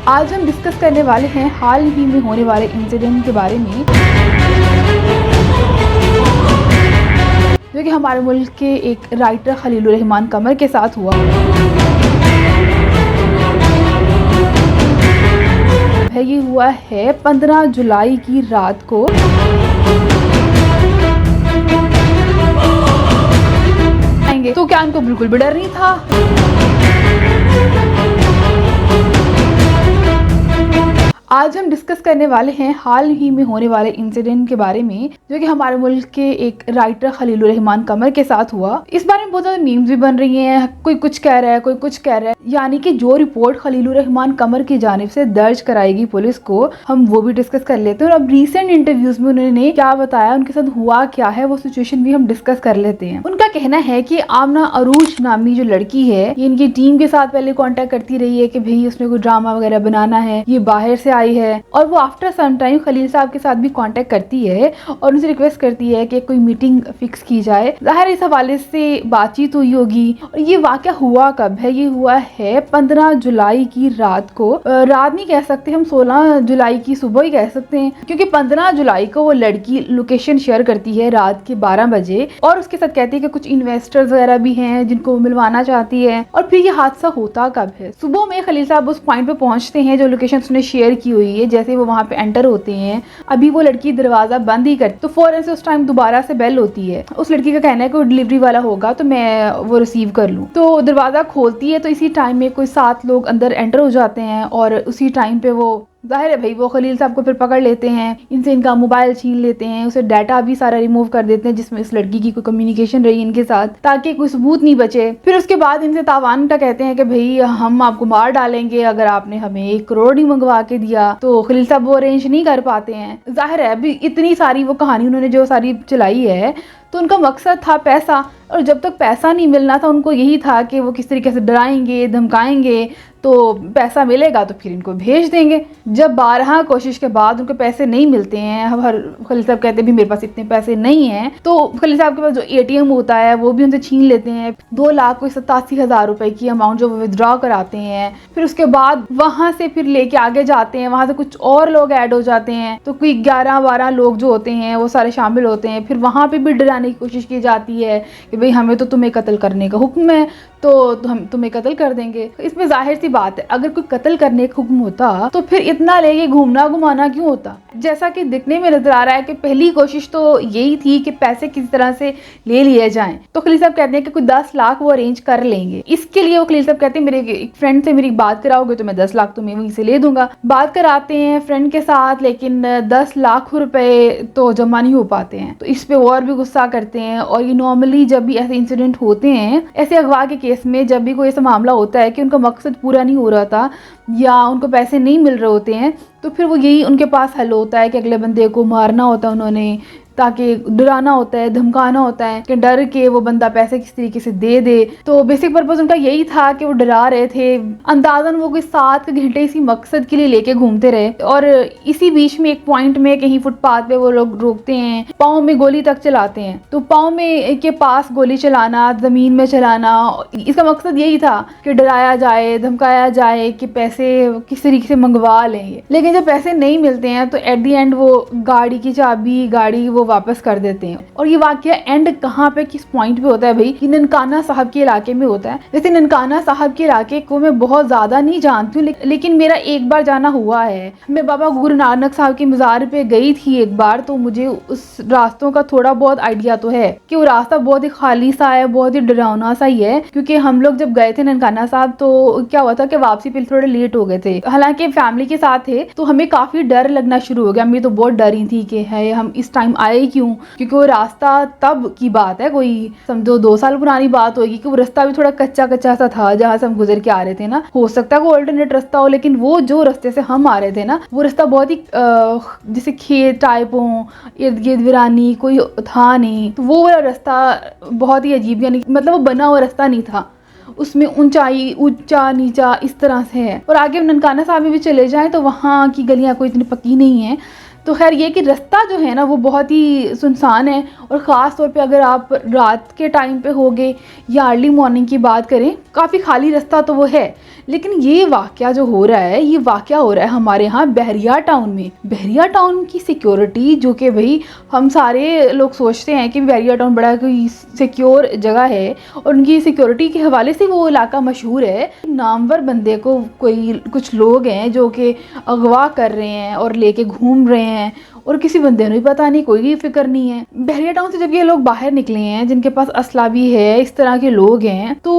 आज हम डिस्कस करने वाले हैं हाल ही में होने वाले इंसिडेंट के बारे में, जो कि हमारे मुल्क के एक राइटर खलीलुर रहमान कमर के साथ हुआ। ये हुआ है 15 जुलाई की रात को। तो क्या उनको बिल्कुल भी डर नहीं था? आज हम डिस्कस करने वाले हैं हाल ही में होने वाले इंसिडेंट के बारे में, जो कि हमारे मुल्क के एक राइटर खलीलुर रहमान कमर के साथ हुआ। इस बारे में बहुत ज़्यादा मीम्स भी बन रही हैं, कोई कुछ कह रहा है, कोई कुछ कह रहा है। यानी कि जो रिपोर्ट खलीलुर रहमान कमर की जानिब से दर्ज कराएगी पुलिस को, हम वो भी डिस्कस कर लेते हैं। और अब रिसेंट इंटरव्यूज में उन्होंने क्या बताया, उनके साथ हुआ क्या है, वो सिचुएशन भी हम डिस्कस कर लेते हैं। उनका कहना है कि आमना अरूज नामी जो लड़की है, ये इनकी टीम के साथ पहले कॉन्टेक्ट करती रही है कि भाई उसने कोई ड्रामा वगैरह बनाना है, ये बाहर से आई है। और वो आफ्टर सम टाइम खलील साहब के साथ भी कांटेक्ट करती है और उनसे रिक्वेस्ट करती है कि कोई मीटिंग फिक्स की जाए। ज़ाहिर इस हवाले से बातचीत हुई होगी। और ये वाक़या हुआ कब है? ये हुआ है 15 जुलाई की रात को। रात नहीं कह सकते हम, 16 जुलाई की सुबह ही कह सकते हैं, क्योंकि 15 जुलाई को वो लड़की लोकेशन शेयर करती है रात के 12 बजे और उसके साथ कहती है कि कुछ इन्वेस्टर्स वगैरह भी हैं जिनको वो मिलवाना चाहती है। और फिर ये हादसा होता कब है? सुबह में खलील साहब उस पॉइंट पे पहुंचते हैं जो लोकेशन उसने शेयर की हुई है। जैसे वो वहाँ पे एंटर होते हैं, अभी वो लड़की दरवाजा बंद ही करती, तो फौरन से उस टाइम दोबारा से बेल होती है। उस लड़की का कहना है कोई डिलीवरी वाला होगा तो मैं वो रिसीव कर लूँ। तो दरवाजा खोलती है तो इसी टाइम में कोई 7 लोग अंदर एंटर हो जाते हैं और उसी टाइम पे वो जाहिर है भाई वो खलील साहब को फिर पकड़ लेते हैं, इनसे इनका मोबाइल छीन लेते हैं, उसे डाटा भी सारा रिमूव कर देते हैं जिसमें इस लड़की की कोई कम्युनिकेशन रही इनके साथ, ताकि कोई सबूत नहीं बचे। फिर उसके बाद इनसे तावान का कहते हैं कि भाई हम आपको मार डालेंगे अगर आपने हमें 1 करोड़ नहीं मंगवा के दिया। तो खलील साहब वो अरेंज नहीं कर पाते हैं। जाहिर है अभी इतनी सारी वो कहानी उन्होंने जो सारी चलाई है, तो उनका मकसद था पैसा, और जब तक पैसा नहीं मिलना था उनको यही था कि वो किस तरीके से डराएंगे, धमकाएंगे, तो पैसा मिलेगा तो फिर इनको भेज देंगे। जब 12 कोशिश के बाद उनको पैसे नहीं मिलते हैं, हर खलील साहब कहते हैं भी मेरे पास इतने पैसे नहीं हैं, तो खलील साहब के पास जो ATM होता है वो भी उनसे छीन लेते हैं। 2,87,000 रुपए की अमाउंट जो वो विदड्रॉ कराते हैं। फिर उसके बाद वहाँ से फिर लेके आगे जाते हैं, वहाँ से कुछ और लोग ऐड हो जाते हैं, तो कोई 11-12 लोग जो होते हैं वो सारे शामिल होते हैं। फिर वहाँ पे भी डराने की कोशिश की जाती है कि भाई हमें तो तुम्हें कत्ल करने का हुक्म है, तो हम तुम्हें कत्ल कर देंगे। इसमें जाहिर सी बात है, अगर कोई कत्ल करने का हुक्म होता तो फिर इतना लेके घूमना घुमाना क्यों होता? जैसा कि दिखने में नजर आ रहा है कि पहली कोशिश तो यही थी कि पैसे किसी तरह से ले लिए जाएं। तो खलील साहब कहते हैं कि कोई 10 लाख वो अरेंज कर लेंगे। इसके लिए वो खलील साहब कहते हैं मेरे एक फ्रेंड से मेरी बात कराओगे तो मैं 10 लाख तुम्हें वहीं से ले दूंगा। बात कराते हैं फ्रेंड के साथ, लेकिन 10 लाख रुपए तो जमा नहीं हो पाते हैं। तो इस पे और भी गुस्सा करते हैं। और ये नॉर्मली जब भी ऐसे इंसिडेंट होते हैं, ऐसे अगवा के केस में, जब भी कोई ऐसा मामला होता है कि उनका मकसद पूरा नहीं हो रहा था या उनको पैसे नहीं मिल रहे होते हैं, तो फिर वो यही उनके पास हल होता है कि अगले बंदे को मारना होता है उन्होंने, ताकि डराना होता है, धमकाना होता है कि डर के वो बंदा पैसे किस तरीके से दे दे। तो बेसिक पर्पस उनका यही था कि वो डरा रहे थे। अंदाजन वो कोई 7 घंटे इसी मकसद के लिए लेके घूमते रहे। और इसी बीच में एक पॉइंट में कहीं फुटपाथ पे वो लोग रोकते हैं, पाँव में गोली तक चलाते हैं। तो पाँव में के पास गोली चलाना, जमीन में चलाना, इसका मकसद यही था कि डराया जाए, धमकाया जाए कि पैसे किस तरीके से मंगवा लेंगे। लेकिन जब पैसे नहीं मिलते हैं तो एट दी एंड वो गाड़ी की चाबी, गाड़ी वो वापस कर देते हैं। और ये वाकया एंड कहाँ पे, किस पॉइंट पे होता है भाई? ये ननकाना साहब के इलाके में होता है। वैसे ननकाना साहब के इलाके को मैं बहुत ज्यादा नहीं जानती हूँ, लेकिन मेरा एक बार जाना हुआ है। मैं बाबा गुरु नानक साहब की मज़ार पे गई थी एक बार, तो मुझे उस रास्तों का थोड़ा बहुत आइडिया तो है कि वो रास्ता बहुत ही खाली सा है, बहुत ही डरावना सा ही है। क्योंकि हम लोग जब गए थे ननकाना साहब तो क्या हुआ था कि वापसी पे थोड़े लेट हो गए थे, हालांकि फैमिली के साथ थे, तो हमें काफी डर लगना शुरू हो गया। मैं तो बहुत डरी थी कि है हम इस टाइम आए क्यों, क्योंकि वो रास्ता तब की बात है, कोई समझो 2 साल पुरानी बात होगी, कि वो रास्ता भी थोड़ा कच्चा कच्चा सा था जहाँ से हम गुजर के आ रहे थे ना। हो सकता है कोई ऑल्टरनेट रास्ता हो, लेकिन वो जो रास्ते से हम आ रहे थे ना, वो रास्ता बहुत ही जैसे खेत टाइप हो, इर्द गिर्द वीरानी, कोई था नहीं। तो वो वाला रास्ता बहुत ही अजीब, यानी मतलब वो बना हुआ रास्ता नहीं था, उसमें ऊंचाई, ऊंचा नीचा इस तरह से है। और आगे ननकाना साहब में भी चले जाएं तो वहाँ की गलियाँ कोई इतनी पक्की नहीं है, तो खैर ये कि रास्ता जो है ना वो बहुत ही सुनसान है, और ख़ास तौर पे अगर आप रात के टाइम पे होगे या अर्ली मॉर्निंग की बात करें, काफ़ी खाली रास्ता तो वो है। लेकिन ये वाक़या जो हो रहा है, ये वाक़या हो रहा है हमारे यहाँ बहरिया टाउन में। बहरिया टाउन की सिक्योरिटी, जो कि भाई हम सारे लोग सोचते हैं कि बहरिया टाउन बड़ा कोई सिक्योर जगह है, और उनकी सिक्योरिटी के हवाले से वो इलाका मशहूर है। नामवर बंदे को कुछ लोग हैं जो कि अगवा कर रहे हैं और लेके घूम रहे हैं, और किसी बंदे ने भी पता नहीं, कोई फिक्र नहीं है। बहरिया टाउन से जब ये लोग बाहर निकले हैं, जिनके पास असला भी है, इस तरह के लोग हैं, तो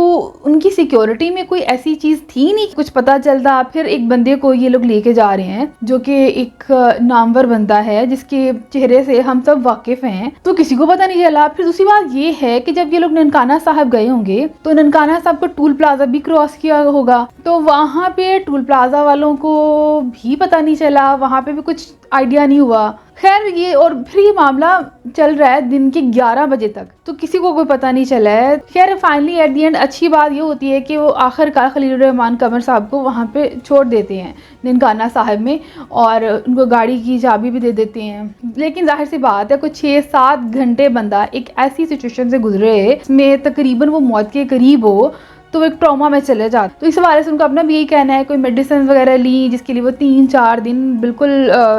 उनकी सिक्योरिटी में कोई ऐसी चीज़ थी नहीं, कुछ पता चलता। फिर एक बंदे को ये लोग लेके जा रहे हैं जो कि एक नामवर बंदा है, जिसके चेहरे से हम सब वाकिफ हैं, तो किसी को पता नहीं चला। फिर दूसरी बात ये है कि जब ये लोग ननकाना साहब गए होंगे तो ननकाना साहब को टूल प्लाजा भी क्रॉस किया होगा, तो वहाँ पे टूल प्लाजा वालों को भी पता नहीं चला, वहाँ पे भी कुछ आइडिया नहीं हुआ। खैर ये, और फिर ये मामला चल रहा है दिन के 11 बजे तक, तो किसी को कोई पता नहीं चला है। खैर फाइनली एट दी एंड अच्छी बात ये होती है कि वो आखिरकार खलीलुर रहमान कमर साहब को वहाँ पे छोड़ देते हैं ननकाना साहब में, और उनको गाड़ी की चाबी भी दे देते हैं। लेकिन जाहिर सी बात है, कुछ 6-7 घंटे बंदा एक ऐसी सिचुएशन से गुजरे इसमें तकरीबन वो मौत के करीब हो, तो एक ट्रॉमा में चले जाते। तो इस हवाले से उनका अपना भी यही कहना है, कोई मेडिसिन वगैरह ली जिसके लिए वो 3-4 दिन बिल्कुल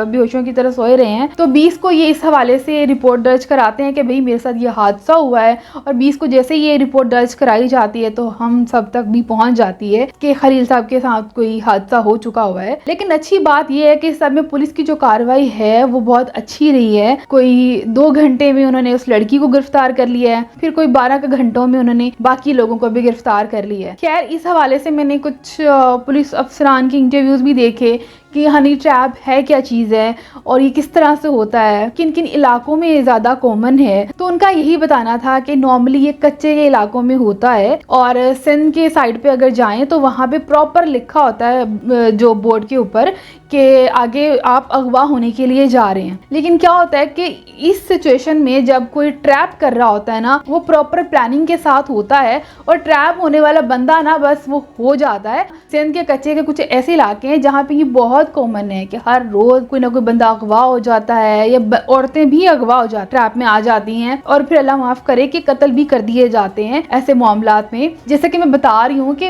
बेहोशों की तरह सोए रहे हैं। तो 20 को ये इस हवाले से रिपोर्ट दर्ज कराते हैं कि भाई मेरे साथ ये हादसा हुआ है, और 20 को जैसे ये रिपोर्ट दर्ज कराई जाती है तो हम सब तक भी पहुंच जाती है कि खलील साहब के साथ कोई हादसा हो चुका हुआ है। लेकिन अच्छी बात यह है कि सब में पुलिस की जो कार्रवाई है वो बहुत अच्छी रही है। कोई 2 घंटे में उन्होंने उस लड़की को गिरफ्तार कर लिया है, फिर कोई 12 घंटों में उन्होंने बाकी लोगों को भी गिरफ्तार कर ली है। खैर इस हवाले से मैंने कुछ पुलिस अफसरान के इंटरव्यूज़ भी देखे कि हनी ट्रैप है क्या चीज़ है और ये किस तरह से होता है, किन किन इलाकों में ज़्यादा कॉमन है। तो उनका यही बताना था कि नॉर्मली ये कच्चे के इलाकों में होता है, और सिंध के साइड पे अगर जाएं तो वहाँ पे प्रॉपर लिखा होता है जो बोर्ड के ऊपर कि आगे आप अगवा होने के लिए जा रहे हैं। लेकिन क्या होता है कि इस सिचुएशन में जब कोई ट्रैप कर रहा होता है ना, वो प्रॉपर प्लानिंग के साथ होता है, और ट्रैप होने वाला बंदा ना बस वो हो जाता है। सिंध के कच्चे के कुछ ऐसे इलाके हैं जहाँ पे ये बहुत कॉमन है कि हर रोज कोई ना कोई बंदा अगवा हो जाता है, या औरतें भी अगवा हो जाती ट्रैप में आ जाती हैं, और फिर अल्लाह माफ करे कि कत्ल भी कर दिए जाते हैं ऐसे मामलात में। जैसे कि मैं बता रही हूँ कि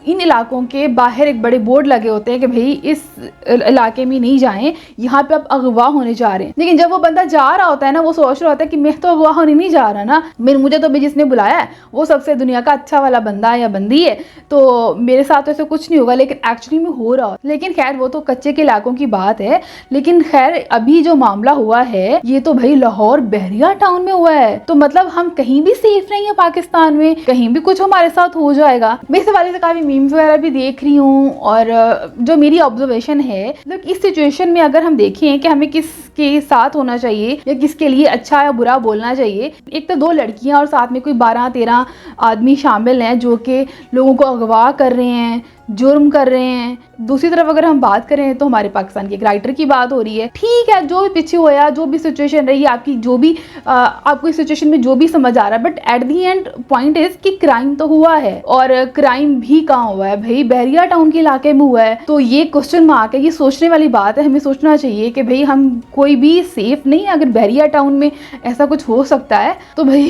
इन इलाकों के बाहर एक बड़े बोर्ड लगे होते हैं कि भाई इस इलाके में नहीं जाएं, यहाँ पे आप अगवा होने जा रहे हैं। लेकिन जब वो बंदा जा रहा होता है ना, वो सोच रहा होता है कि मैं तो अगवा होने नहीं जा रहा ना, मुझे तो जिसने बुलाया है वो सबसे दुनिया का अच्छा वाला बंदा या बंदी है, तो मेरे साथ तो ऐसे कुछ नहीं होगा, लेकिन एक्चुअली में हो रहा हो। लेकिन खैर वो तो कच्चे के इलाकों की बात है। लेकिन खैर अभी जो मामला हुआ है ये तो भाई लाहौर बहरिया टाउन में हुआ है, तो मतलब हम कहीं भी सेफ नहीं है पाकिस्तान में, कहीं भी कुछ हमारे साथ हो जाएगा। मैं इस हवाले से काफी मीम्स वगैरह भी देख रही हूँ, और जो मेरी ऑब्जर्वेशन है, मतलब इस सिचुएशन में अगर हम देखें कि हमें किसके साथ होना चाहिए या किसके लिए अच्छा या बुरा बोलना चाहिए, एक तो 2 लड़कियां और साथ में कोई 12-13 आदमी शामिल हैं जो कि लोगों को अगवा कर रहे हैं, जुर्म कर रहे हैं। दूसरी तरफ अगर हम बात करें तो हमारे पाकिस्तान के एक राइटर की बात हो रही है। ठीक है, जो भी पीछे होया, जो भी सिचुएशन रही आपकी, जो भी आपको इस सिचुएशन में जो भी समझ आ रहा है, but at the and point is कि क्राइम तो हुआ है, और क्राइम भी कहाँ हुआ है भाई, बहरिया टाउन के इलाके में हुआ है। तो ये क्वेश्चन मार्क है, ये सोचने वाली बात है। हमें सोचना चाहिए कि भाई हम कोई भी सेफ नहीं है। अगर बहरिया टाउन में ऐसा कुछ हो सकता है तो भाई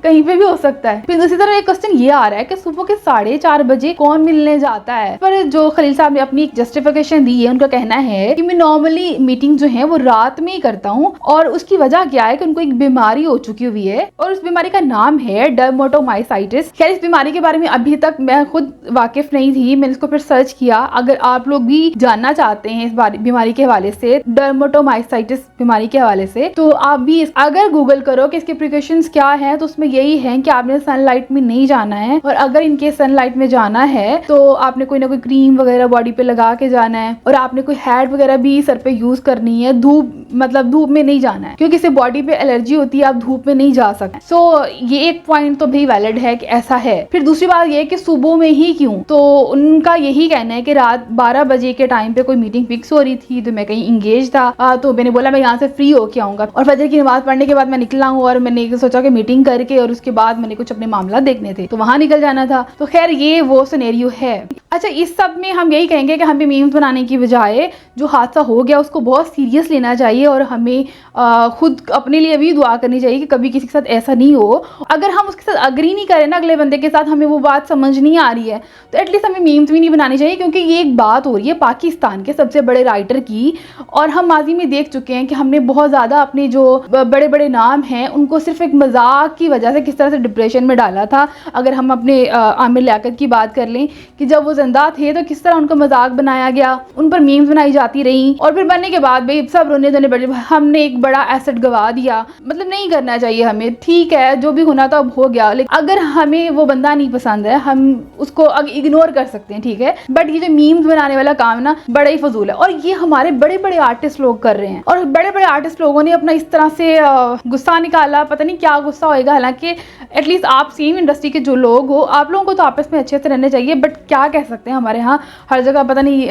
कहीं पे भी हो सकता है। फिर दूसरी तरफ एक क्वेश्चन ये आ रहा है कि सुबह के 4:30 बजे कौन मिलने जाता है। पर जो खलील साहब ने अपनी एक जस्टिफिकेशन दी है, उनका कहना है कि मैं नॉर्मली मीटिंग जो है वो रात में ही करता हूँ, और उसकी वजह क्या है कि उनको एक बीमारी हो चुकी हुई है, और उस बीमारी का नाम है डर्मेटोमाइसाइटिस। खैर इस बीमारी के बारे में अभी तक मैं खुद वाकिफ नहीं थी, मैंने इसको फिर सर्च किया। अगर आप लोग भी जानना चाहते हैं इस बीमारी के हवाले से, डर्मेटोमाइसाइटिस बीमारी के हवाले से, तो आप भी अगर गूगल करो कि इसके प्रिकॉशंस क्या है, तो उसमें यही है कि आपने सनलाइट में नहीं जाना है, और अगर इनके सनलाइट में जाना है तो आपने कोई ना कोई क्रीम वगैरह बॉडी पे लगा के जाना है, और आपने कोई हैट वगैरह भी सर पे यूज करनी है। धूप में नहीं जाना है, क्योंकि इससे बॉडी पे एलर्जी होती है, आप धूप में नहीं जा सकते। सो ये एक पॉइंट तो भी वैलिड है कि ऐसा है। फिर दूसरी बात ये कि सुबह में ही क्यों, तो उनका यही कहना है कि रात 12 बजे के टाइम पे कोई मीटिंग फिक्स हो रही थी, तो मैं कहीं इंगेज था, तो मैंने बोला मैं यहाँ से फ्री होके आऊंगा, और फजर की नमाज पढ़ने के बाद मैं निकला हूँ, और मैंने सोचा कि मीटिंग करके और उसके बाद मैंने कुछ अपने मामला देखने थे, तो वहां निकल जाना था। तो खैर ये वो सिनेरियो है। अच्छा, इस सब में हम यही कहेंगे कि हमें मीम्स बनाने की बजाय जो हादसा हो गया उसको बहुत सीरियस लेना चाहिए। चाहिए और हमें खुद अपने लिए भी दुआ करनी चाहिए कि कभी किसी के साथ ऐसा नहीं हो। अगर हम उसके साथ अग्री नहीं करें ना, अगले बंदे के साथ हमें वो बात समझ नहीं आ रही है, तो एटलीस्ट हमें मीम्स भी नहीं बनानी चाहिए, क्योंकि ये एक बात हो रही है पाकिस्तान के सबसे बड़े राइटर की। और हम माजी में देख चुके हैं कि हमने बहुत ज़्यादा अपने जो बड़े बड़े नाम हैं उनको सिर्फ एक मजाक की वजह से किस तरह से डिप्रेशन में डाला था। अगर हम अपने आमिर लियाकत की बात कर लें कि जब वो जिंदा थे तो किस तरह उनको मजाक बनाया गया, उन पर मीम्स बनाई जाती रही, और फिर बनने के बाद भाई सब रोने धोने बड़े, हमने एक बड़ा एसेट गवा दिया। मतलब नहीं करना चाहिए हमें। ठीक है, जो भी होना था अब हो गया, लेकिन अगर हमें वो बंदा नहीं पसंद है हम उसको इग्नोर कर सकते हैं, ठीक है, बट ये जो मीम्स बनाने वाला काम ना बड़ा ही फजूल है। और ये हमारे बड़े बड़े आर्टिस्ट लोग कर रहे हैं, और बड़े बड़े आर्टिस्ट लोगों ने अपना इस तरह से गुस्सा निकाला, पता नहीं क्या गुस्सा होएगा। हालांकि एटलीस्ट आप सेम इंडस्ट्री के जो लोग हो, आप लोगों को तो आपस में अच्छे से रहने चाहिए, बट क्या कह सकते हैं, हमारे यहाँ हर जगह पता नहीं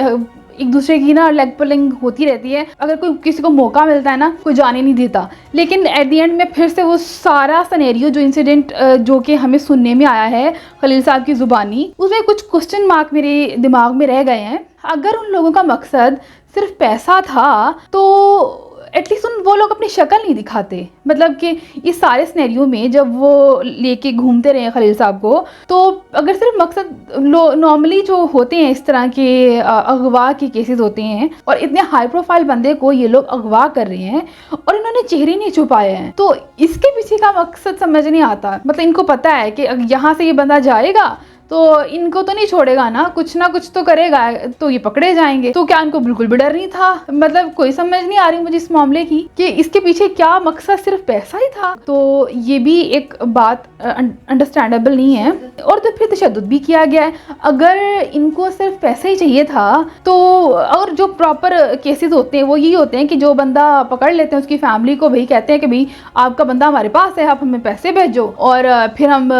एक दूसरे की ना लेग पुलिंग होती रहती है। अगर कोई किसी को मौका मिलता है ना, कोई जाने नहीं देता। लेकिन एट द एंड में फिर से वो सारा सिनेरियो जो इंसिडेंट जो कि हमें सुनने में आया है खलील साहब की ज़ुबानी, उसमें कुछ क्वेश्चन मार्क मेरे दिमाग में रह गए हैं। अगर उन लोगों का मकसद सिर्फ पैसा था तो एटलीस्ट वो लोग अपनी शक्ल नहीं दिखाते। मतलब कि इस सारे सिनेरियो में जब वो लेके घूमते रहे खलील साहब को, तो अगर सिर्फ मकसद नॉर्मली जो होते हैं इस तरह के अगवा के केसेस होते हैं और इतने हाई प्रोफाइल बंदे को ये लोग अगवा कर रहे हैं और इन्होंने चेहरे नहीं छुपाए हैं, तो इसके पीछे का मकसद समझ नहीं आता। मतलब इनको पता है कि यहाँ से ये बंदा जाएगा तो इनको तो नहीं छोड़ेगा ना कुछ तो करेगा, तो ये पकड़े जाएंगे। तो क्या इनको बिल्कुल भी डर नहीं था? मतलब कोई समझ नहीं आ रही मुझे इस मामले की कि इसके पीछे क्या मकसद सिर्फ पैसा ही था। तो ये भी एक बात अंडरस्टैंडेबल नहीं है। और तो फिर तशद्दुद भी किया गया है। अगर इनको सिर्फ पैसा ही चाहिए था तो, और जो प्रॉपर केसेस होते हैं वो यही होते हैं कि जो बंदा पकड़ लेते हैं उसकी फैमिली को भाई कहते हैं कि भाई आपका बंदा हमारे पास है, आप हमें पैसे भेजो और फिर हम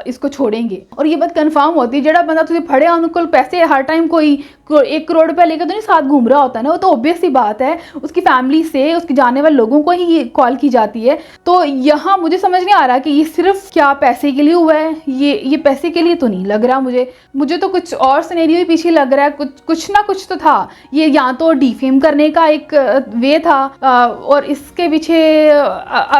इसको छोड़ेंगे। और ये बात कन्फर्म होती है, जड़ा बंदा तुझे फड़े उनको पैसे हर टाइम कोई 1 करोड़ रुपया लेकर तो नहीं साथ घूम रहा होता है ना, वो तो ऑब्वियस सी बात है उसकी फैमिली से, उसके जाने वाले लोगों को ही कॉल की जाती है। तो यहाँ मुझे समझ नहीं आ रहा कि ये सिर्फ क्या पैसे के लिए हुआ है। ये पैसे के लिए तो नहीं लग रहा मुझे तो कुछ और सिनेरियो ही पीछे लग रहा है। कुछ ना कुछ तो था। ये या तो डिफेम करने का एक वे था और इसके पीछे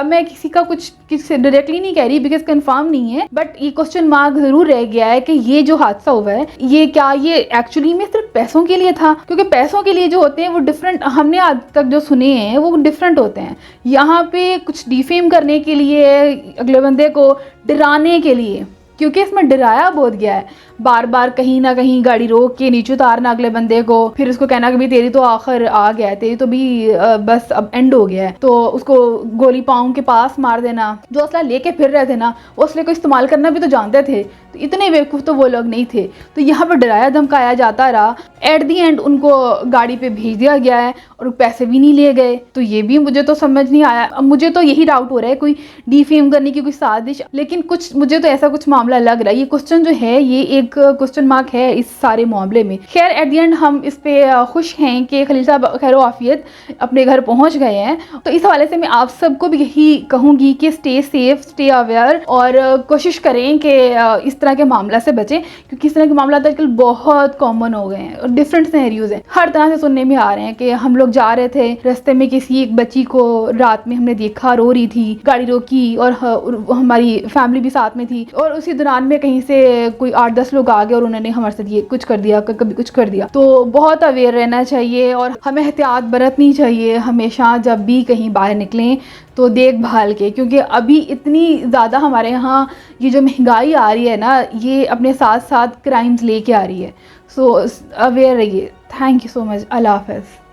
मैं किसी का कुछ डायरेक्टली नहीं कह रही बिकॉज कंफर्म नहीं है, बट ये क्वेश्चन मार्क जरूर रह गया है कि ये जो हादसा हुआ है ये क्या ये एक्चुअली में सिर्फ पैसों के लिए था? क्योंकि पैसों के लिए जो होते हैं वो डिफरेंट, हमने आज तक जो सुने हैं वो डिफरेंट होते हैं। यहाँ पे कुछ डिफेम करने के लिए, अगले बंदे को डराने के लिए, क्योंकि इसमें डराया बहुत गया है। बार बार कहीं ना कहीं गाड़ी रोक के नीचे उतारना अगले बंदे को, फिर उसको कहना कि भाई तेरी तो आखिर आ गया है, तेरी तो भी बस अब एंड हो गया है, तो उसको गोली पाँव के पास मार देना। जो असला लेके फिर रहे थे ना, वो असले को इस्तेमाल करना भी तो जानते थे, तो इतने बेवकूफ़ तो वो लोग नहीं थे। तो यहाँ पर डराया धमकाया जाता रहा। एट दी एंड उनको गाड़ी पे भेज दिया गया है और पैसे भी नहीं लिए गए। तो ये भी मुझे तो समझ नहीं आया। अब मुझे तो यही डाउट हो रहा है कोई डिफेम करने की कोई साजिश, लेकिन कुछ मुझे तो ऐसा कुछ मामला लग रहा है। ये क्वेश्चन जो है ये एक क्वेश्चन मार्क है इस सारे मामले में। खैर एट दी एंड हम इस पे खुश हैं कि खलील साहब खैर आफियत अपने घर पहुंच गए हैं। तो इस हवाले से मैं आप सबको भी यही कहूँगी कि स्टे सेफ, स्टे अवेयर और कोशिश करें कि इस तरह के मामला से बचें, क्योंकि इस तरह के मामला आजकल बहुत कॉमन हो गए हैं और डिफरेंट सिनेरियोज हैं। हर तरह से सुनने में आ रहे हैं कि हम लोग जा रहे थे, रास्ते में किसी एक बच्ची को रात में हमने देखा रो रही थी, गाड़ी रोकी और हमारी फैमिली भी साथ में थी, और उसी दौरान में कहीं से कोई 8-10 लोग आ गए और उन्होंने हमारे साथ ये कुछ कर दिया, कभी कुछ कर दिया। तो बहुत अवेयर रहना चाहिए और हमें एहतियात बरतनी चाहिए हमेशा जब भी कहीं बाहर निकलें तो देखभाल के, क्योंकि अभी इतनी ज़्यादा हमारे यहाँ ये जो महंगाई आ रही है ना, ये अपने साथ साथ क्राइम्स लेके आ रही है। सो अवेयर रहिए। Thank you so much. अल्लाह हाफ़िज़।